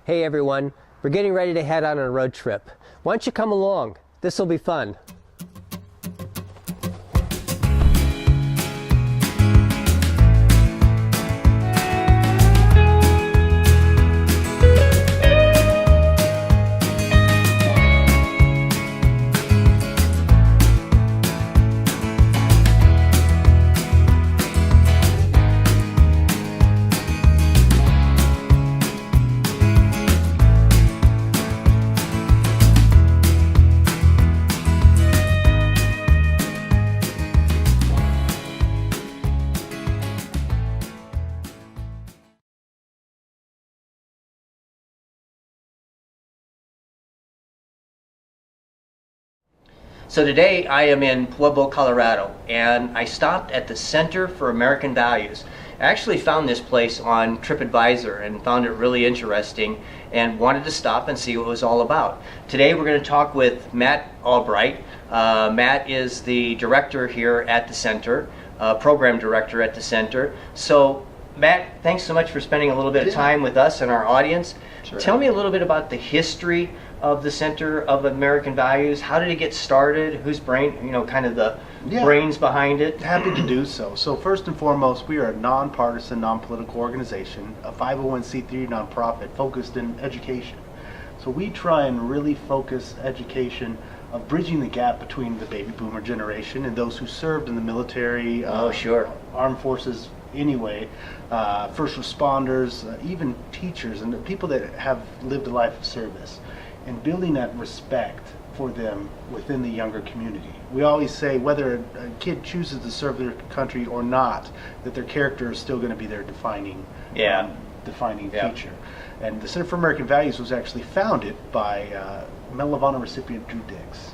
Hey everyone, we're getting ready to head on a road trip. Why don't you come along? This will be fun. So today I am in Pueblo, Colorado, and I stopped at the Center for American Values. I actually found this place on TripAdvisor and found it really interesting and wanted to stop and see what it was all about. Today we're going to talk with Matt Albright. Matt is the director here at the center, program director at the center. So Matt, thanks so much for spending a little bit of time with us and our audience. Sure. Tell me a little bit about the history of the Center of American Values. How did it get started? Whose brain, kind of the brains behind it? Happy to do so. So first and foremost, we are a nonpartisan, non-political organization, a 501c3 nonprofit focused in education. So we try and really focus education of bridging the gap between the baby boomer generation and those who served in the military, armed forces anyway, first responders, even teachers and the people that have lived a life of service, and building that respect for them within the younger community. We always say whether a kid chooses to serve their country or not, that their character is still going to be their defining feature. And the Center for American Values was actually founded by Medal of Honor recipient Drew Dix.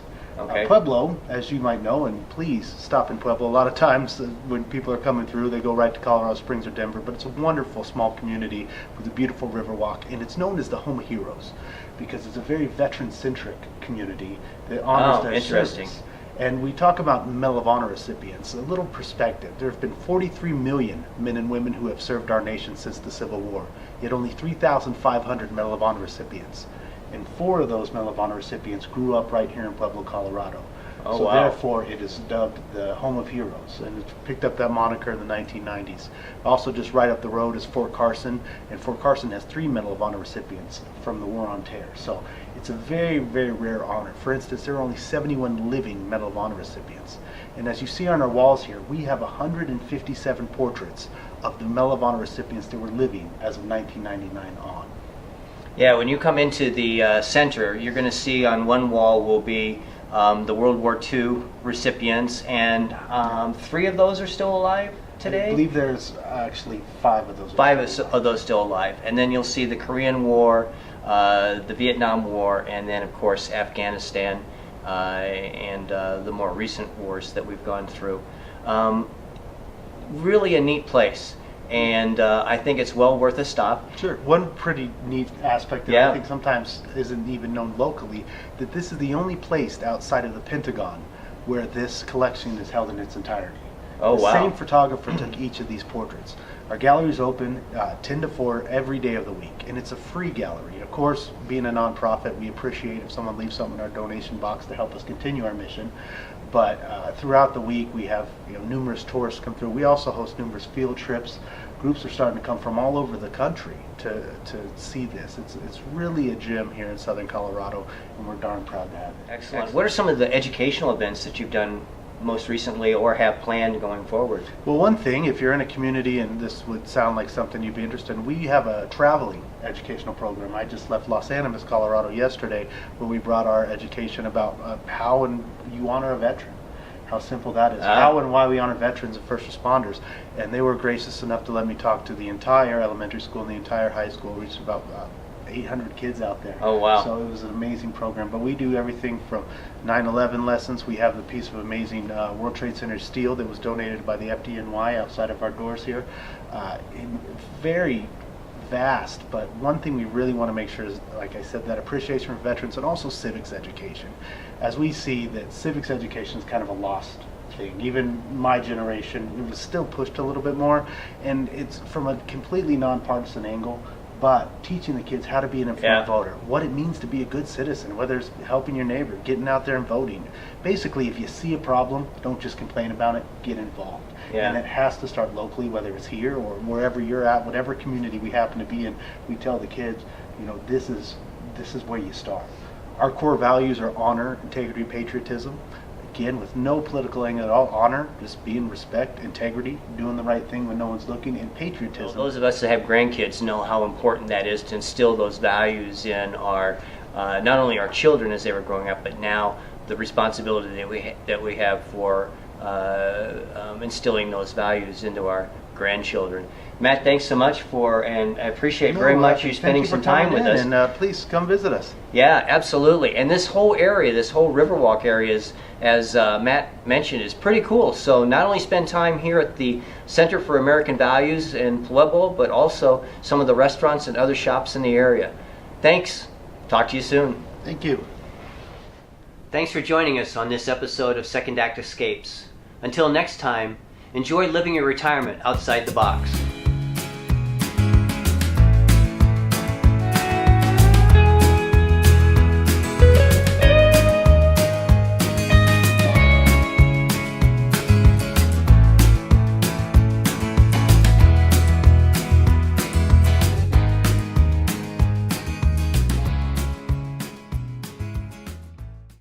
Pueblo, as you might know, and please stop in Pueblo. A lot of times when people are coming through, they go right to Colorado Springs or Denver, but it's a wonderful small community with a beautiful river walk, and it's known as the Home of Heroes because it's a very veteran-centric community that honors their service. And we talk about Medal of Honor recipients. A little perspective. There have been 43 million men and women who have served our nation since the Civil War, yet only 3,500 Medal of Honor recipients. And 4 of those Medal of Honor recipients grew up right here in Pueblo, Colorado. Therefore, it is dubbed the Home of Heroes, and it picked up that moniker in the 1990s. Also, just right up the road is Fort Carson, and Fort Carson has 3 Medal of Honor recipients from the War on Terror. So it's a very, very rare honor. For instance, there are only 71 living Medal of Honor recipients. And as you see on our walls here, we have 157 portraits of the Medal of Honor recipients that were living as of 1999 on. Yeah, when you come into the center, you're going to see on one wall will be the World War II recipients, and 3 of those are still alive today? I believe there's actually 5 of those. 5 of those still alive. And then you'll see the Korean War, the Vietnam War, and then of course Afghanistan and the more recent wars that we've gone through. Really a neat place. And I think it's well worth a stop. Sure. One pretty neat aspect that I think sometimes isn't even known locally, that this is the only place outside of the Pentagon where this collection is held in its entirety. Oh, wow. The same photographer took each of these portraits. Our gallery is open 10 to 4 every day of the week, and it's a free gallery. Of course, being a nonprofit, we appreciate if someone leaves something in our donation box to help us continue our mission. But throughout the week, we have numerous tourists come through. We also host numerous field trips. Groups are starting to come from all over the country to see this. It's really a gem here in Southern Colorado, and we're darn proud to have it. Excellent. What are some of the educational events that you've done most recently or have planned going forward? Well, one thing, if you're in a community, and this would sound like something you'd be interested in, we have a traveling educational program. I just left Los Animas, Colorado yesterday, where we brought our education about how and you honor a veteran. How simple that is. How and why we honor veterans and first responders. And they were gracious enough to let me talk to the entire elementary school and the entire high school, which is about 800 kids out there. Oh, wow. So it was an amazing program. But we do everything from 9/11 lessons. We have the piece of amazing World Trade Center steel that was donated by the FDNY outside of our doors here. Very vast, but one thing we really want to make sure is, like I said, that appreciation for veterans and also civics education. As we see that civics education is kind of a lost thing. Even my generation, it was still pushed a little bit more, and it's from a completely nonpartisan angle. but teaching the kids how to be an informed Yeah. voter, what it means to be a good citizen, whether it's helping your neighbor, getting out there and voting. Basically, if you see a problem, don't just complain about it, get involved. Yeah. And it has to start locally, whether it's here or wherever you're at, whatever community we happen to be in. We tell the kids, this is where you start. Our core values are honor, integrity, patriotism. Again, with no political angle at all. Honor, just being respect, integrity, doing the right thing when no one's looking, and patriotism. Well, those of us that have grandkids know how important that is to instill those values in our, not only our children as they were growing up, but now the responsibility that we have for instilling those values into our grandchildren. Matt, thanks so much and I appreciate very much you spending some time with us. And please come visit us. Yeah, absolutely. And this whole area, this whole Riverwalk area, as Matt mentioned, is pretty cool. So not only spend time here at the Center for American Values in Pueblo, but also some of the restaurants and other shops in the area. Thanks. Talk to you soon. Thank you. Thanks for joining us on this episode of Second Act Escapes. Until next time, enjoy living your retirement outside the box.